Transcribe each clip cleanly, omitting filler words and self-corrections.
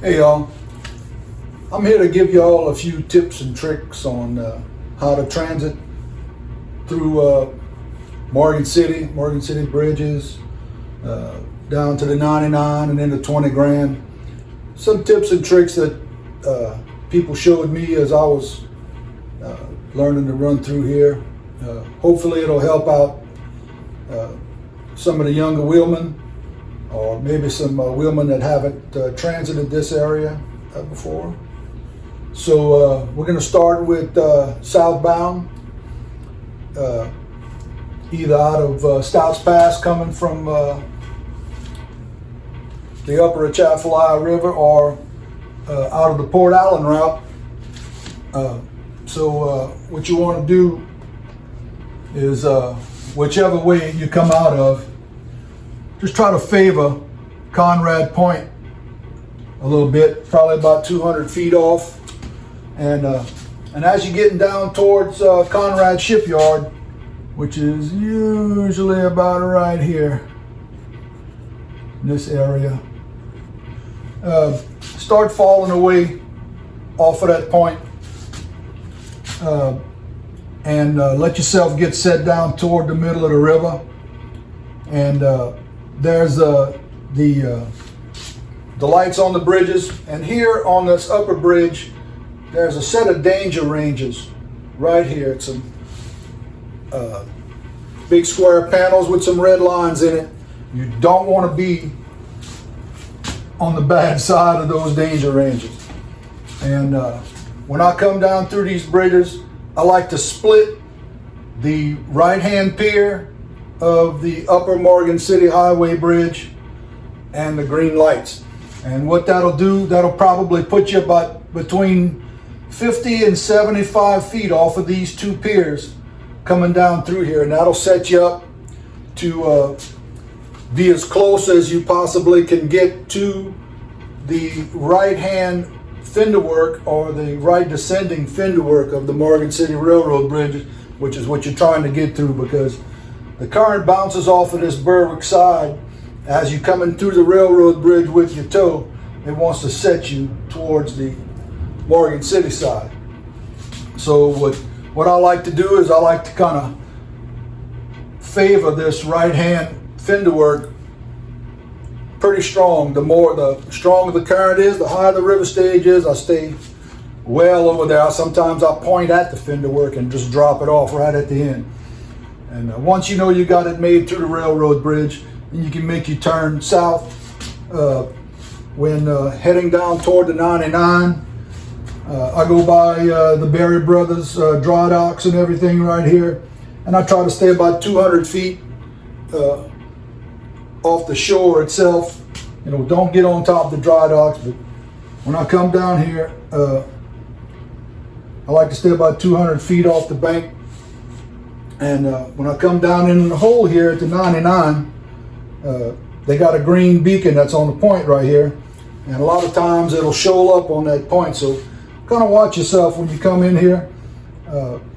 Hey y'all, I'm here to give y'all a few tips and tricks on how to transit through Morgan City bridges, down to the 99 and then the 20 grand. Some tips and tricks that people showed me as I was learning to run through here. Hopefully it'll help out some of the younger wheelmen, or maybe some wheelmen that haven't transited this area before. So we're going to start with southbound, either out of Stouts Pass coming from the upper Atchafalaya River, or out of the Port Allen route. So what you want to do is whichever way you come out of, just try to favor Conrad Point a little bit, probably about 200 feet off. And as you're getting down towards Conrad Shipyard, which is usually about right here, in this area, start falling away off of that point, and let yourself get set down toward the middle of the river. And there's the lights on the bridges, and here on this upper bridge there's a set of danger ranges right here. It's some big square panels with some red lines in it. You don't want to be on the bad side of those danger ranges. And when I come down through these bridges, I like to split the right hand pier of the upper Morgan City Highway Bridge and the green lights. And what that'll do, that'll probably put you about between 50 and 75 feet off of these two piers coming down through here, and that'll set you up to be as close as you possibly can get to the right hand fender work, or the right descending fender work of the Morgan City Railroad Bridge, which is what you're trying to get through, because the current bounces off of this Berwick side. As you're coming through the railroad bridge with your toe, it wants to set you towards the Morgan City side. So what I like to do is I like to kind of favor this right hand fender work pretty strong. The stronger the current is, the higher the river stage is, I stay well over there. Sometimes I point at the fender work and just drop it off right at the end. And once you know you got it made through the railroad bridge, then you can make your turn south when heading down toward the 99. I go by the Berry Brothers dry docks and everything right here, and I try to stay about 200 feet off the shore itself. You know, don't get on top of the dry docks, but when I come down here, I like to stay about 200 feet off the bank. And when I come down in the hole here at the 99, they got a green beacon that's on the point right here, and a lot of times it'll show up on that point. So kind of watch yourself when you come in here.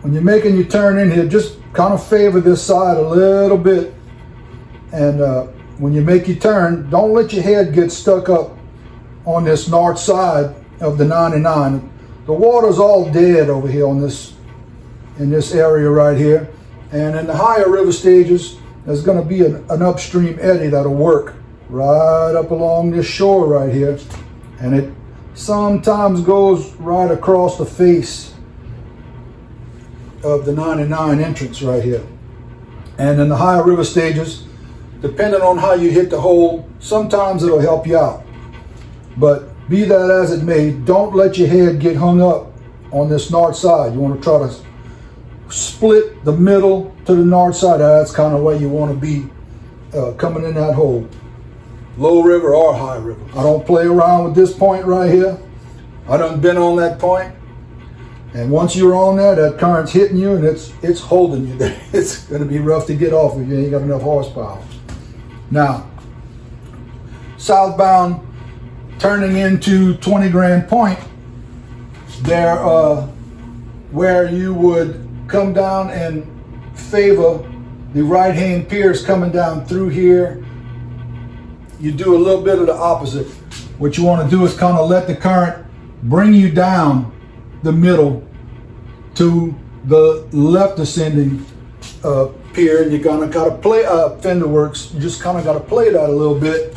When you're making your turn in here, just kind of favor this side a little bit. And when you make your turn, don't let your head get stuck up on this north side of the 99. The water's all dead over here in this area right here. And in the higher river stages, there's going to be an upstream eddy that'll work right up along this shore right here. And it sometimes goes right across the face of the 99 entrance right here. And in the higher river stages, depending on how you hit the hole, sometimes it'll help you out. But be that as it may, don't let your head get hung up on this north side. You want to try to split the middle to the north side. That's kind of where you want to be coming in that hole, low river or high river. I don't play around with this point right here. I done been on that point, and once you're on there, that current's hitting you and it's holding you there. It's going to be rough to get off if you ain't got enough horsepower. Now, southbound turning into 20 Grand Point, there where you would come down and favor the right hand piers coming down through here, you do a little bit of the opposite. what you want to do is kind of let the current bring you down the middle to the left ascending pier, and you're gonna gotta play fender works. You just kind of got to play that a little bit,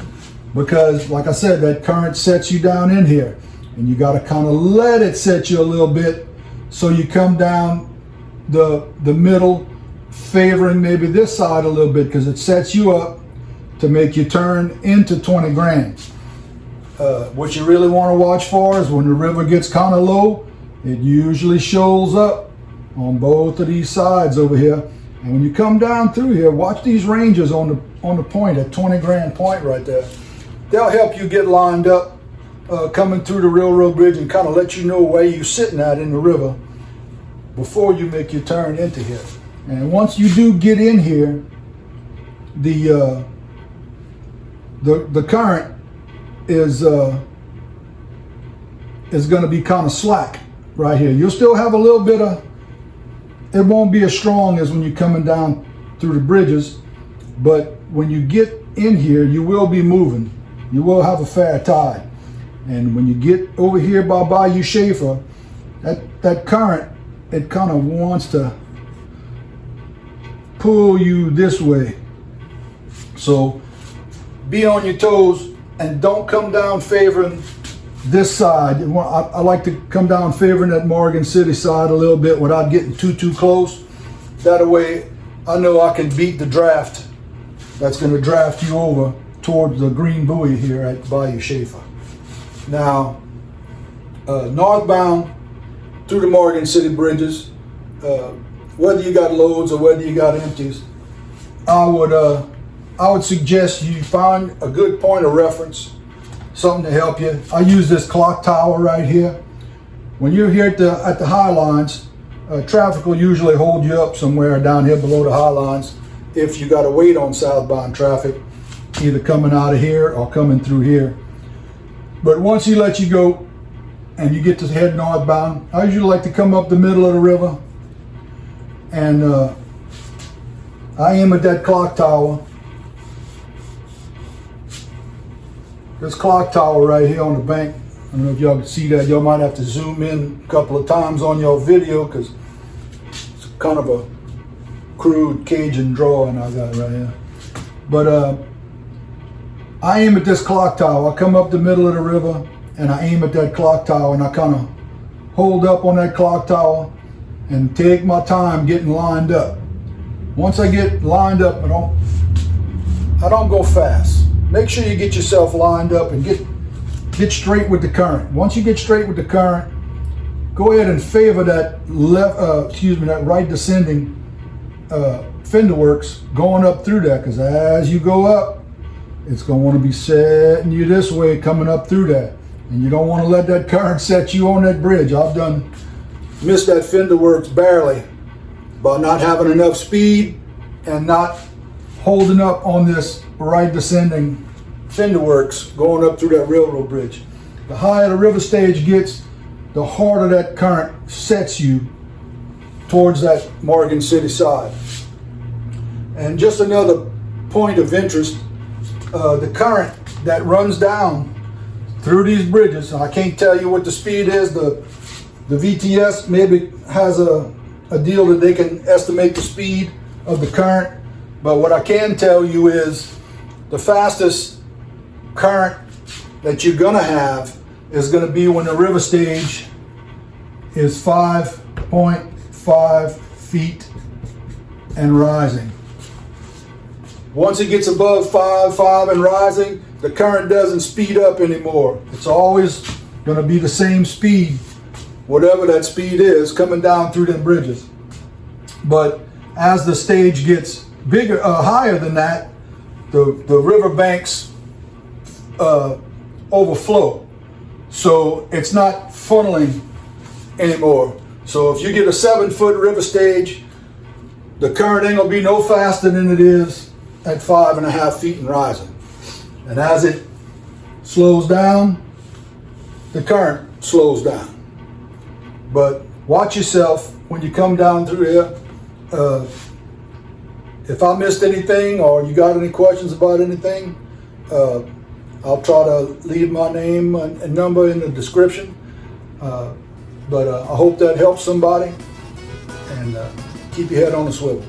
because like I said, that current sets you down in here, and you got to kind of let it set you a little bit, so you come down the middle, favoring maybe this side a little bit, because it sets you up to make you turn into 20 grand. What you really want to watch for is when the river gets kind of low, it usually shows up on both of these sides over here. And when you come down through here, watch these ranges on the point, at 20 grand point right there. They'll help you get lined up coming through the railroad bridge, and kind of let you know where you're sitting at in the river before you make your turn into here. And once you do get in here, the current is going to be kind of slack right here. You'll still have a little bit of, it won't be as strong as when you're coming down through the bridges, but when you get in here, you will be moving. You will have a fair tide. And when you get over here by Bayou Schaefer, that current, it kind of wants to pull you this way. So be on your toes and don't come down favoring this side. I like to come down favoring that Morgan City side a little bit without getting too close. That way I know I can beat the draft that's going to draft you over towards the green buoy here at Bayou Schaefer. Now, northbound through the Morgan City bridges, whether you got loads or whether you got empties, I would suggest you find a good point of reference, something to help you. I use this clock tower right here. When you're here at the high lines, traffic will usually hold you up somewhere down here below the high lines if you got to wait on southbound traffic, either coming out of here or coming through here. But once he lets you go and you get to head northbound, I usually like to come up the middle of the river, and I aim at that clock tower. This clock tower right here on the bank. I don't know if y'all can see that. Y'all might have to zoom in a couple of times on your video, because it's kind of a crude Cajun drawing I got right here. But I aim at this clock tower. I come up the middle of the river and I aim at that clock tower, and I kind of hold up on that clock tower and take my time getting lined up. Once I get lined up, I don't go fast. Make sure you get yourself lined up and get straight with the current. Once you get straight with the current, go ahead and favor that that right descending fender works going up through that, because as you go up, it's going to want to be setting you this way coming up through that. And you don't want to let that current set you on that bridge. I've missed that fender works barely by not having enough speed and not holding up on this right descending fender works going up through that railroad bridge. The higher the river stage gets, the harder that current sets you towards that Morgan City side. And just another point of interest, the current that runs down through these bridges, I can't tell you what the speed is. The VTS maybe has a deal that they can estimate the speed of the current, but what I can tell you is the fastest current that you're gonna have is gonna be when the river stage is 5.5 feet and rising. Once it gets above 5 and rising, the current doesn't speed up anymore. It's always gonna be the same speed, whatever that speed is, coming down through them bridges. But as the stage gets bigger, higher than that, the river banks overflow. So it's not funneling anymore. So if you get a 7-foot river stage, the current ain't gonna be no faster than it is at 5.5 feet and rising. And as it slows down, the current slows down. But watch yourself when you come down through here. If I missed anything or you got any questions about anything, I'll try to leave my name and number in the description. But I hope that helps somebody, and keep your head on the swivel.